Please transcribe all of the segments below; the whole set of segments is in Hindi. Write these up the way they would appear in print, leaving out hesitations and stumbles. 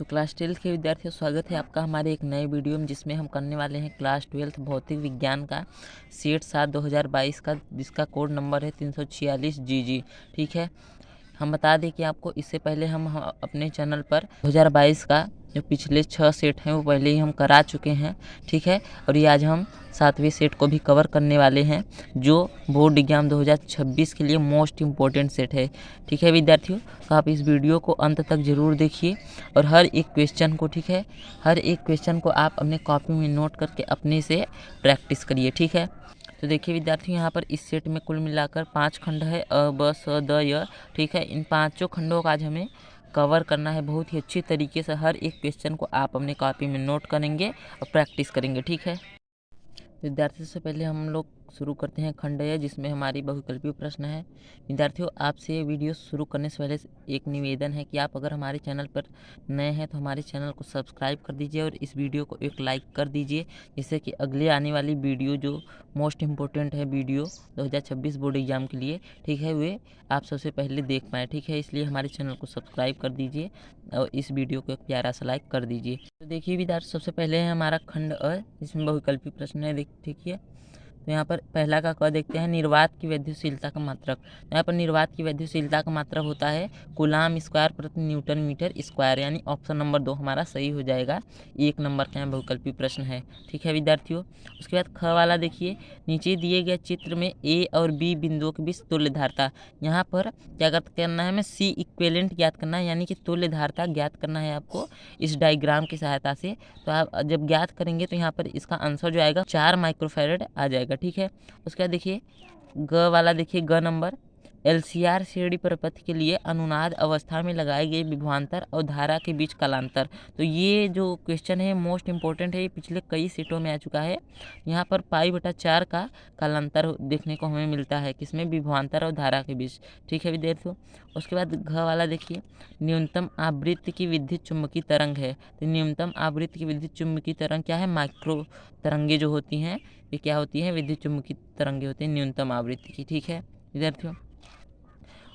तो क्लास 12 के विद्यार्थियों, स्वागत है आपका हमारे एक नए वीडियो में, जिसमें हम करने वाले हैं क्लास 12 भौतिक विज्ञान का सेट 7 2022 का, जिसका कोड नंबर है 346 GG। ठीक है, हम बता दें कि आपको इससे पहले हम अपने चैनल पर 2022 का जो पिछले 6 सेट हैं वो पहले ही हम करा चुके हैं। ठीक है, और ये आज हम 7वें सेट को भी कवर करने वाले हैं, जो बोर्ड एग्जाम 2026 के लिए मोस्ट इम्पोर्टेंट सेट है। ठीक है विद्यार्थियों, तो आप इस वीडियो को अंत तक ज़रूर देखिए और हर एक क्वेश्चन को, ठीक है, हर एक क्वेश्चन को आप अपने कॉपी में नोट करके अपने से प्रैक्टिस करिए। ठीक है, तो देखिए विद्यार्थियों, यहाँ पर इस सेट में कुल मिलाकर 5 खंड है, अ ब स द य। ठीक है, इन पांचों खंडों का आज हमें कवर करना है बहुत ही अच्छी तरीके से। हर एक क्वेश्चन को आप अपने कॉपी में नोट करेंगे और प्रैक्टिस करेंगे। ठीक है विद्यार्थियों, से पहले हम लोग शुरू करते हैं खंड य, जिसमें हमारी बहुविकल्पीय प्रश्न है। विद्यार्थियों, आपसे ये वीडियो शुरू करने से पहले एक निवेदन है कि आप अगर हमारे चैनल पर नए हैं तो हमारे चैनल को सब्सक्राइब कर दीजिए और इस वीडियो को एक लाइक कर दीजिए, जिससे कि अगले आने वाली वीडियो जो मोस्ट इम्पोर्टेंट है वीडियो 2026 बोर्ड एग्जाम के लिए, ठीक है, वे आप सबसे पहले देख पाएँ। ठीक है, इसलिए हमारे चैनल को सब्सक्राइब कर दीजिए और इस वीडियो को एक प्यारा सा लाइक कर दीजिए। तो देखिए विद्यार्थी, सबसे पहले है हमारा खंड अ, जिसमें बहुविकल्पी प्रश्न है। ठीक है, तो यहाँ पर पहला का क देखते हैं, निर्वात की वैद्युशीलता का मात्रक। तो यहाँ पर निर्वात की वैद्युशीलता का मात्रक होता है कूलाम स्क्वायर प्रति न्यूटन मीटर स्क्वायर, यानी ऑप्शन नंबर 2 हमारा सही हो जाएगा। 1 नंबर का यहाँ बहुविकल्पी प्रश्न है। ठीक है विद्यार्थियों, उसके बाद ख वाला देखिए, नीचे दिए गए चित्र में ए और बी बिंदुओं के बीच तुल्य धारता। यहाँ पर क्या करना है, हमें सी इक्विवेलेंट ज्ञात करना है, यानी कि तुल्य धारता ज्ञात करना है आपको इस डायग्राम की सहायता से। तो आप जब ज्ञात करेंगे तो यहाँ पर इसका आंसर जो आएगा 4 माइक्रोफैरड आ जाएगा। ठीक है, उसके बाद देखिए ग वाला, देखिए ग नंबर, LCR श्रेणी प्रपथ के लिए अनुनाद अवस्था में लगाई गई विभवांतर और धारा के बीच कालांतर। तो ये जो क्वेश्चन है मोस्ट इम्पोर्टेंट है, ये पिछले कई सेटों में आ चुका है। यहाँ पर π/4 का कालांतर देखने को हमें मिलता है, किसमें, विभवांतर और धारा के बीच। ठीक है विद्यार्थियों, उसके बाद घ वाला देखिए, न्यूनतम आवृत्ति की विद्युत चुम्बकीय तरंग है। तो न्यूनतम आवृत्ति की विद्युत चुम्बकीय तरंग क्या है, माइक्रो तरंगे जो होती हैं, ये क्या होती हैं, विद्युत चुम्बकीय तरंगे होती हैं न्यूनतम आवृत्ति की। ठीक है विद्यार्थियों,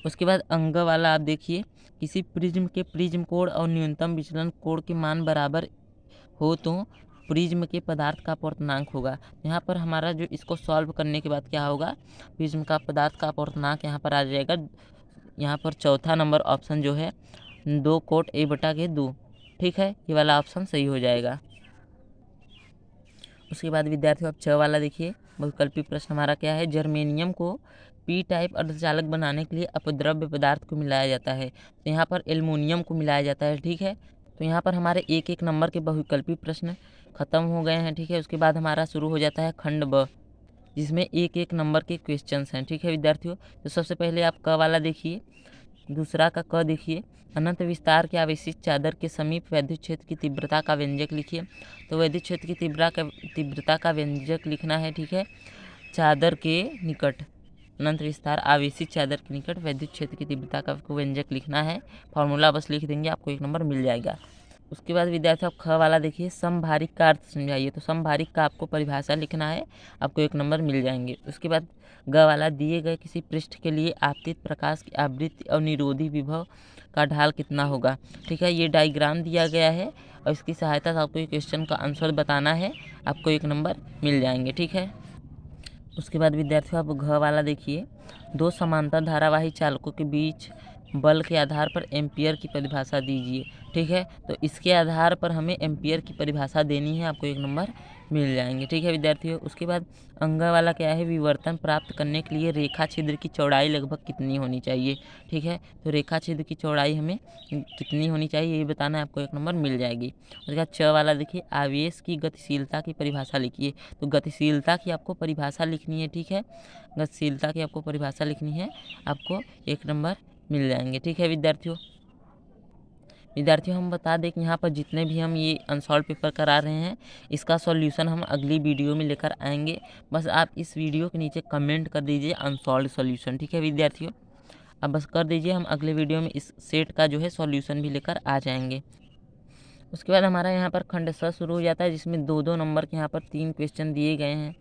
उसके बाद अंग वाला आप देखिए, किसी प्रिज्म के प्रिज्म कोण और न्यूनतम विचलन कोण के मान बराबर हो तो प्रिज्म के पदार्थ का अपवर्तनांक होगा। यहाँ पर हमारा जो इसको सॉल्व करने के बाद क्या होगा, प्रिज्म का पदार्थ का अपवर्तनांक यहाँ पर आ जाएगा। यहाँ पर चौथा नंबर ऑप्शन जो है 2/a/2। ठीक है, ये वाला ऑप्शन सही हो जाएगा। उसके बाद विद्यार्थियों, आप 6 वाला देखिए, बहुविकल्पी प्रश्न हमारा क्या है, जर्मेनियम को पी टाइप अर्धचालक बनाने के लिए अपद्रव्य पदार्थ को मिलाया जाता है। तो यहाँ पर एल्युमिनियम को मिलाया जाता है। ठीक है, तो यहाँ पर हमारे एक एक नंबर के बहुविकल्पी प्रश्न खत्म हो गए हैं। ठीक है, उसके बाद हमारा शुरू हो जाता है खंड ब, जिसमें एक एक नंबर के क्वेश्चंस हैं। ठीक है विद्यार्थियों, तो सबसे पहले आप क वाला देखिए, दूसरा का क देखिए, अनंत विस्तार के आवेशित चादर के समीप वैद्युत क्षेत्र की तीव्रता का व्यंजक लिखिए। तो वैद्युत क्षेत्र की तीव्रता का व्यंजक लिखना है। ठीक है, चादर के निकट, अनंत विस्तार आवेशित चादर के निकट वैद्युत क्षेत्र की तीव्रता का व्यंजक लिखना है। फॉर्मूला बस लिख देंगे, आपको 1 नंबर मिल जाएगा। उसके बाद विद्यार्थियों, आप ख वाला देखिए, समभारिक का अर्थ समझाइए। तो समभारिक का आपको परिभाषा लिखना है, आपको 1 नंबर मिल जाएंगे। उसके बाद ग वाला, दिए गए किसी पृष्ठ के लिए आपतित प्रकाश की आवृत्ति और निरोधी विभव का ढाल कितना होगा। ठीक है, ये डायग्राम दिया गया है और इसकी सहायता से आपको ये क्वेश्चन का आंसर बताना है, आपको 1 नंबर मिल जाएंगे। ठीक है, उसके बाद विद्यार्थियों, आप घ वाला देखिए, 2 समांतर धारावाही चालकों के बीच बल के आधार पर एम्पियर की परिभाषा दीजिए। ठीक है, तो इसके आधार पर हमें एम्पियर की परिभाषा देनी है, आपको 1 नंबर मिल जाएंगे। ठीक है विद्यार्थियों, उसके बाद अंग वाला क्या है, विवर्तन प्राप्त करने के लिए रेखा छिद्र की चौड़ाई लगभग कितनी होनी चाहिए। ठीक है, तो रेखा छिद्र की चौड़ाई हमें कितनी होनी चाहिए ये बताना है, आपको 1 नंबर मिल जाएगी। उसके बाद च वाला देखिए, आवेश की गतिशीलता की परिभाषा लिखिए। तो गतिशीलता की आपको परिभाषा लिखनी है। ठीक है, गतिशीलता की आपको परिभाषा लिखनी है, आपको 1 नंबर मिल जाएंगे। ठीक है विद्यार्थियों, हम बता दें कि यहाँ पर जितने भी हम ये अनसॉल्व पेपर करा रहे हैं, इसका सॉल्यूशन हम अगली वीडियो में लेकर आएंगे। बस आप इस वीडियो के नीचे कमेंट कर दीजिए अनसॉल्व सॉल्यूशन। ठीक है विद्यार्थियों, अब बस कर दीजिए, हम अगले वीडियो में इस सेट का जो है सॉल्यूशन भी लेकर आ जाएंगे। उसके बाद हमारा यहाँ पर खंड स शुरू हो जाता है, जिसमें 2-2 नंबर के यहाँ पर 3 क्वेश्चन दिए गए हैं।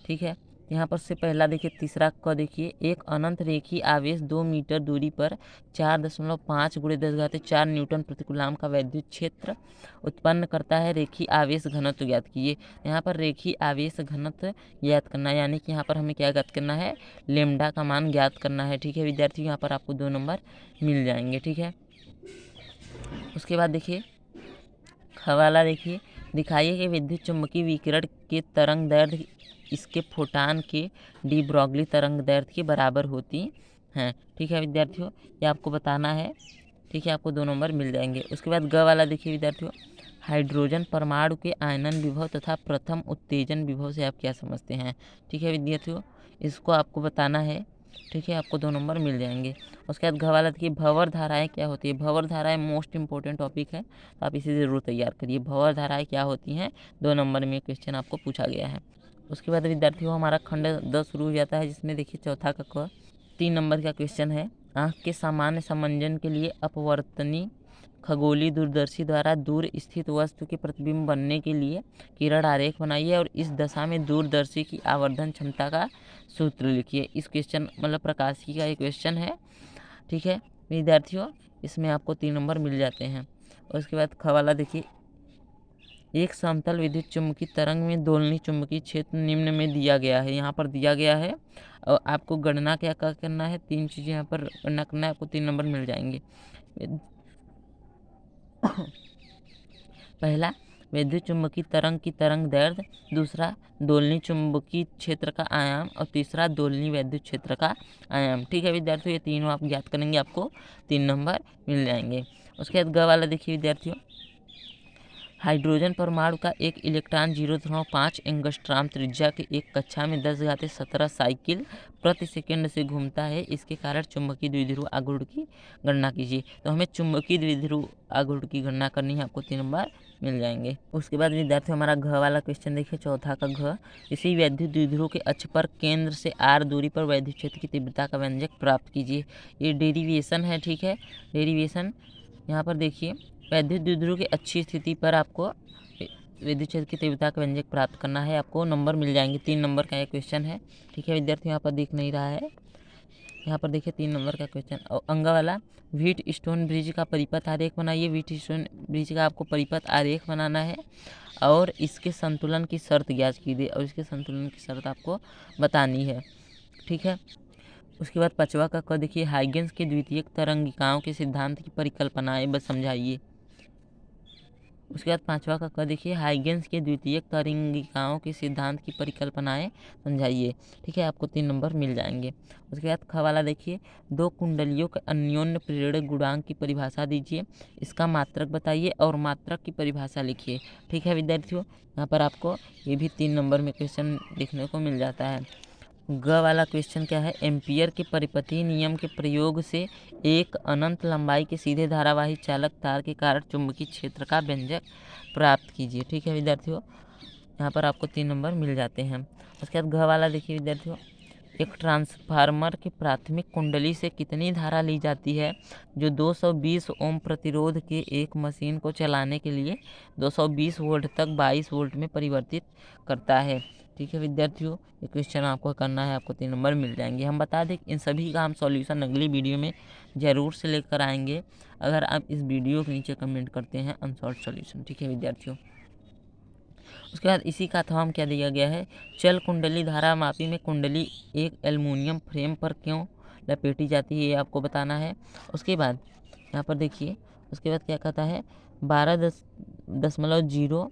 ठीक है, यहाँ पर से पहला देखिए, तीसरा क देखिए, एक अनंत रेखी आवेश 2 मीटर दूरी पर 4.5 × 10⁴ न्यूटन प्रतिकूलाम का वैद्युत क्षेत्र उत्पन्न करता है। रेखी आवेश घनत्व ज्ञात कीजिए। यहाँ पर रेखी आवेश घनत्व ज्ञात करना है, यानी कि यहाँ पर हमें क्या ज्ञात करना है, लेमडा का मान ज्ञात करना है। ठीक है विद्यार्थियों, यहाँ पर आपको 2 नंबर मिल जाएंगे। ठीक है, उसके बाद देखिए हवाला देखिए, दिखाइए कि विद्युत चुम्बकीय विकिरण के तरंग दैर्ध्य इसके फोटान के डी ब्रॉगली तरंग दैर्ध्य के बराबर होती हैं। ठीक है विद्यार्थियों, ये आपको बताना है। ठीक है, आपको 2 नंबर मिल जाएंगे। उसके बाद ग वाला देखिए विद्यार्थियों, हाइड्रोजन परमाणु के आयनन विभव तथा प्रथम उत्तेजन विभव से आप क्या समझते हैं। ठीक है विद्यार्थियों, इसको आपको बताना है। ठीक है, आपको 2 नंबर मिल जाएंगे। उसके बाद घ वाला देखिए, भंवर धाराएं क्या होती है। भंवर धाराएं मोस्ट इंपॉर्टेंट टॉपिक है, तो आप इसे ज़रूर तैयार करिए। भंवर धाराएं क्या होती हैं, 2 नंबर में क्वेश्चन आपको पूछा गया है। उसके बाद विद्यार्थियों हमारा खंड 10 शुरू हो जाता है, जिसमें देखिए चौथा का क 3 नंबर का क्वेश्चन है। आँख के सामान्य समंजन के लिए अपवर्तनी खगोलीय दूरदर्शी द्वारा दूर स्थित वस्तु के प्रतिबिंब बनने के लिए किरण आरेख बनाइए और इस दशा में दूरदर्शी की आवर्धन क्षमता का सूत्र लिखिए। इस क्वेश्चन मतलब प्रकाशिकी का एक क्वेश्चन है। ठीक है विद्यार्थियों, इसमें आपको 3 नंबर मिल जाते हैं। और उसके बाद ख वाला देखिए, एक समतल विद्युत चुम्बकीय तरंग में दोलनी चुम्बकीय क्षेत्र निम्न में दिया गया है। यहाँ पर दिया गया है और आपको गणना क्या करना है, 3 चीज़ें यहाँ पर गणना करना है, आपको 3 नंबर मिल जाएंगे। पहला, विद्युत चुम्बकीय तरंग की तरंग दैर्ध्य। दूसरा, दोलनी चुम्बकीय क्षेत्र का आयाम। और तीसरा, दोलनी वैद्युत क्षेत्र का आयाम। ठीक है विद्यार्थियों, ये तीनों आप ज्ञात करेंगे, आपको 3 नंबर मिल जाएंगे। उसके बाद ग वाला देखिए विद्यार्थियों, हाइड्रोजन परमाणु का एक इलेक्ट्रॉन 0.5 एंगस्ट्रॉम त्रिज्या के एक कक्षा में 10⁻17 साइकिल प्रति सेकंड से घूमता है। इसके कारण चुंबकीय द्विध्रुव आघूर्ण की गणना कीजिए। तो हमें चुंबकीय द्विध्रुव आघूर्ण की गणना करनी है, आपको 3 नंबर मिल जाएंगे। उसके बाद विद्यार्थियों हमारा घ वाला क्वेश्चन देखिए, चौथा का घ, इसी वैद्युत द्विध्रुव के अक्ष पर केंद्र से r दूरी पर वैद्युत क्षेत्र की तीव्रता का व्यंजक प्राप्त कीजिए। ये डेरिवेशन है। ठीक है, डेरिवेशन यहाँ पर देखिए, वैद्युत द्विध्रुव की अच्छी स्थिति पर आपको विद्युत क्षेत्र की तीव्रता का व्यंजक प्राप्त करना है, आपको नंबर मिल जाएंगे। 3 नंबर का ये क्वेश्चन है। ठीक है विद्यार्थियों, यहाँ पर दिख नहीं रहा है, यहाँ पर देखिए 3 नंबर का क्वेश्चन। और अंग वाला, व्हीट स्टोन ब्रिज का परिपथ आरेख बनाइए। व्हीट स्टोन ब्रिज का आपको परिपथ आरेख बनाना है और इसके संतुलन की शर्त ज्ञात कीजिए, और इसके संतुलन की शर्त आपको बतानी है। ठीक है, उसके बाद 5वां का क देखिए, हाइगेंस के द्वितीयक तरंगिकाओं के सिद्धांत की परिकल्पनाएं बस समझाइए। उसके बाद 5वां का क देखिए, हाइगेंस के द्वितीयक तरंगिकाओं के सिद्धांत की परिकल्पनाएं समझाइए। ठीक है, आपको 3 नंबर मिल जाएंगे। उसके बाद ख वाला देखिए, 2 कुंडलियों के अन्योन्य प्रेरक गुणांक की परिभाषा दीजिए। इसका मात्रक बताइए और मात्रक की परिभाषा लिखिए। ठीक है विद्यार्थियों, यहाँ पर आपको ये भी 3 नंबर में क्वेश्चन देखने को मिल जाता है। ग वाला क्वेश्चन क्या है, एम्पियर के परिपथीय नियम के प्रयोग से एक अनंत लंबाई के सीधे धारावाही चालक तार के कारण चुंबकीय क्षेत्र का व्यंजक प्राप्त कीजिए। ठीक है विद्यार्थियों, यहाँ पर आपको 3 नंबर मिल जाते हैं। उसके बाद घ वाला देखिए विद्यार्थियों, एक ट्रांसफार्मर की प्राथमिक कुंडली से कितनी धारा ली जाती है जो 220 ओम प्रतिरोध के एक मशीन को चलाने के लिए 220 वोल्ट तक 22 वोल्ट में परिवर्तित करता है। ठीक है विद्यार्थियों, ये क्वेश्चन आपको करना है, आपको 3 नंबर मिल जाएंगे। हम बता दें इन सभी का हम सॉल्यूशन अगली वीडियो में ज़रूर से लेकर आएंगे, अगर आप इस वीडियो के नीचे कमेंट करते हैं अनसॉल्व सॉल्यूशन। ठीक है विद्यार्थियों, उसके बाद इसी का अथवा क्या दिया गया है, चल कुंडली धारा मापी में कुंडली एक एल्युमिनियम फ्रेम पर क्यों लपेटी जाती है, ये आपको बताना है। उसके बाद यहाँ पर देखिए, उसके बाद क्या कहता है, 12.0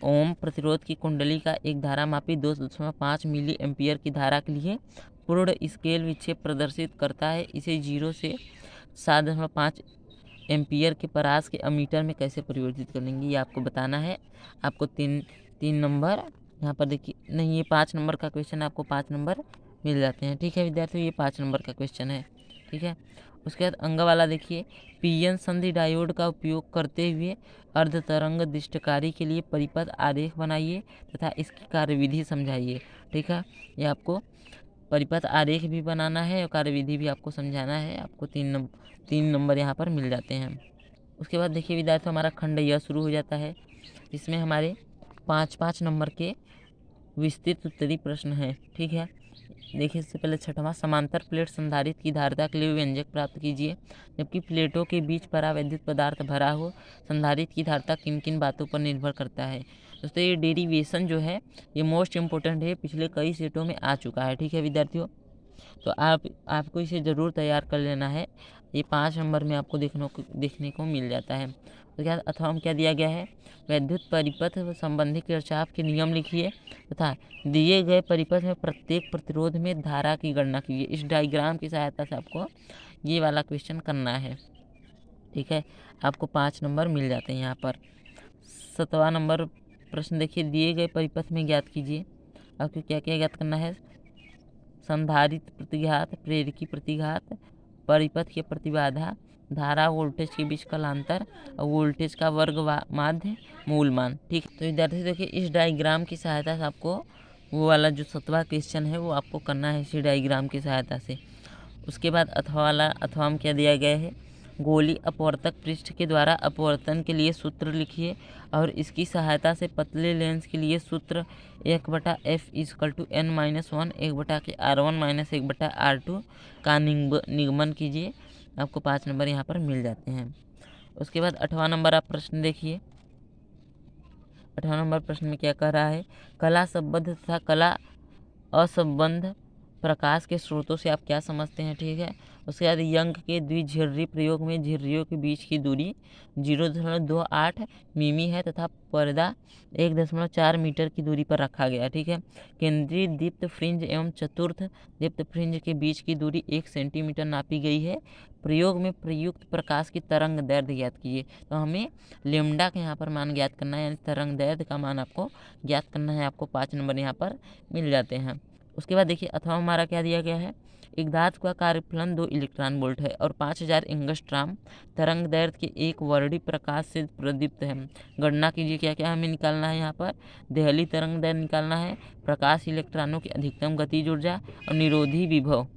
ओम प्रतिरोध की कुंडली का एक धारा मापी 2.5 मिली एम्पियर की धारा के लिए पूर्ण स्केल विक्षेप प्रदर्शित करता है। इसे 0 से 7.5 एम्पियर के परास के अमीटर में कैसे परिवर्तित करेंगे, ये आपको बताना है। आपको 3 नंबर यहाँ पर देखिए, नहीं ये 5 नंबर का क्वेश्चन है, आपको 5 नंबर मिल जाते हैं। ठीक है विद्यार्थियों, ये 5 नंबर का क्वेश्चन है। ठीक है, उसके बाद अंग वाला देखिए, पीएन संधि डायोड का उपयोग करते हुए अर्ध तरंग दृष्टकारी के लिए परिपथ आरेख बनाइए तथा इसकी कार्यविधि समझाइए। ठीक है, ये आपको परिपथ आरेख भी बनाना है और कार्यविधि भी आपको समझाना है, आपको 3 नंबर यहाँ पर मिल जाते हैं। उसके बाद देखिए विद्यार्थियों, हमारा खंड यह शुरू हो जाता है, इसमें हमारे 5-5 नंबर के विस्तृत उत्तरीय प्रश्न है। ठीक है, देखिए इससे पहले छठवां, समांतर प्लेट संधारित्र की धारिता के लिए व्यंजक प्राप्त कीजिए। जबकि प्लेटों के बीच परावैद्युत पदार्थ भरा हो, संधारित्र की धारिता किन किन बातों पर निर्भर करता है। दोस्तों ये डेरिवेशन जो है ये मोस्ट इम्पोर्टेंट है, पिछले कई सेटों में आ चुका है। ठीक है विद्यार्थियों, तो आपको इसे ज़रूर तैयार कर लेना है। ये 5 नंबर में आपको देखने को मिल जाता है। तो क्या अथवा में क्या दिया गया है, वैद्युत परिपथ संबंधी किरचॉफ के नियम लिखिए तथा दिए गए परिपथ में प्रत्येक प्रतिरोध में धारा की गणना कीजिए। इस डायग्राम की सहायता से आपको ये वाला क्वेश्चन करना है। ठीक है, आपको 5 नंबर मिल जाते हैं यहाँ पर। 7वां नंबर प्रश्न देखिए, दिए गए परिपथ में ज्ञात कीजिए। आपको क्या क्या ज्ञात करना है, संधारित्र प्रतिघात, प्रेरकी प्रतिघात, परिपथ की प्रतिबाधा, धारा वोल्टेज के बीच कालांतर और वोल्टेज का वर्ग माध्य मूल मान। ठीक, तो विद्यार्थी देखिए इस डायग्राम की सहायता से आपको वो वाला जो 7वां क्वेश्चन है वो आपको करना है इसी डायग्राम की सहायता से। उसके बाद अथवा में क्या दिया गया है, गोली अपवर्तक पृष्ठ के द्वारा अपवर्तन के लिए सूत्र लिखिए और इसकी सहायता से पतले लेंस के लिए सूत्र 1/f = n-1 1/r1 - 1/r2 का निगमन कीजिए। आपको 5 नंबर यहाँ पर मिल जाते हैं। उसके बाद 8वां नंबर आप प्रश्न देखिए। 8वां नंबर प्रश्न में क्या कह रहा है, कला संबद्ध तथा कला असंबद्ध प्रकाश के स्रोतों से आप क्या समझते हैं। ठीक है, उसके बाद यंग के द्विझिर्री प्रयोग में झिर्रियों के बीच की दूरी 0.28 मिमी है तथा पर्दा 1.4 मीटर की दूरी पर रखा गया। ठीक है, केंद्रीय दीप्त फ्रिंज एवं चतुर्थ दीप्त फ्रिंज के बीच की दूरी 1 सेंटीमीटर नापी गई है। प्रयोग में प्रयुक्त प्रकाश की तरंग दैर्ध्य ज्ञात कीजिए। तो हमें लेमडा का यहाँ पर मान ज्ञात करना है, यानी तरंग दैर्ध्य का मान आपको ज्ञात करना है। आपको 5 नंबर यहाँ पर मिल जाते हैं। उसके बाद देखिए अथवा हमारा क्या दिया गया है, एक धातु का कार्यफलन 2 इलेक्ट्रॉन वोल्ट है और 5000 एंगस्ट्राम तरंग दैर्ध्य के एक वर्णी प्रकाश से प्रदीप्त है। गणना कीजिए क्या क्या हमें निकालना है, यहाँ पर देहली तरंग दैर्ध्य निकालना है, प्रकाश इलेक्ट्रॉनों की अधिकतम गतिज ऊर्जा और निरोधी विभव।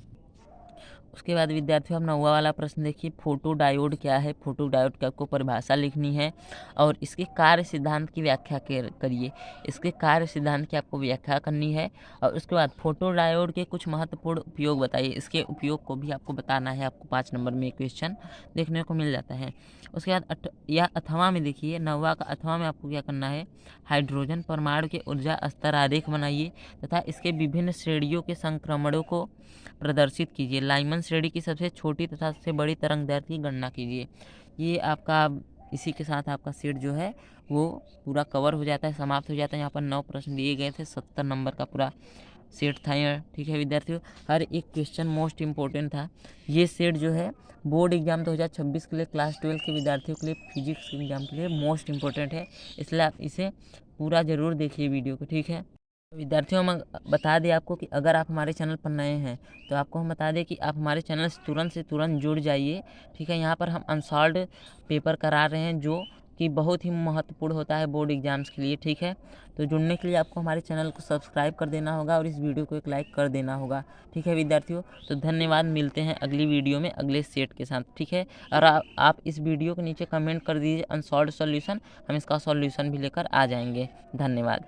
उसके बाद विद्यार्थियों हम 9वां वाला प्रश्न देखिए, फोटो डायोड क्या है। फोटो डायोड की आपको परिभाषा लिखनी है और इसके कार्य सिद्धांत की व्याख्या करिए। इसके कार्य सिद्धांत की आपको व्याख्या करनी है और उसके बाद फोटो डायोड के कुछ महत्वपूर्ण उपयोग बताइए। इसके उपयोग को भी आपको बताना है। आपको 5 नंबर में क्वेश्चन देखने को मिल जाता है। उसके बाद या अथवा में देखिए, 9वां का अथवा में आपको क्या करना है, हाइड्रोजन परमाणु के ऊर्जा स्तर आरेख बनाइए तथा इसके विभिन्न श्रेणियों के संक्रमणों को प्रदर्शित कीजिए। लाइमन श्रेणी की सबसे छोटी तथा सबसे बड़ी तरंग दैर्ध्य की गणना कीजिए। ये आपका इसी के साथ आपका सेट जो है वो पूरा कवर हो जाता है, समाप्त हो जाता है। यहाँ पर 9 प्रश्न दिए गए थे, 70 नंबर का पूरा सेट था यहाँ। ठीक है विद्यार्थियों, हर एक क्वेश्चन मोस्ट इम्पोर्टेंट था। ये सेट जो है बोर्ड एग्जाम 2026 के लिए, क्लास 12 के विद्यार्थियों के लिए, फिजिक्स एग्जाम के लिए मोस्ट इम्पोर्टेंट है, इसलिए आप इसे पूरा ज़रूर देखिए वीडियो को। ठीक है विद्यार्थियों, हम बता दें आपको कि अगर आप हमारे चैनल पर नए हैं तो आपको हम बता दें कि आप हमारे चैनल से तुरंत जुड़ जाइए। ठीक है, यहाँ पर हम अनसॉल्व्ड पेपर करा रहे हैं जो कि बहुत ही महत्वपूर्ण होता है बोर्ड एग्जाम्स के लिए। ठीक है, तो जुड़ने के लिए आपको हमारे चैनल को सब्सक्राइब कर देना होगा और इस वीडियो को एक लाइक कर देना होगा। ठीक है विद्यार्थियों, तो धन्यवाद, मिलते हैं अगली वीडियो में अगले सेट के साथ। ठीक है, और आप इस वीडियो के नीचे कमेंट कर दीजिए अनसॉल्व्ड सॉल्यूशन, हम इसका सॉल्यूशन भी लेकर आ जाएंगे। धन्यवाद।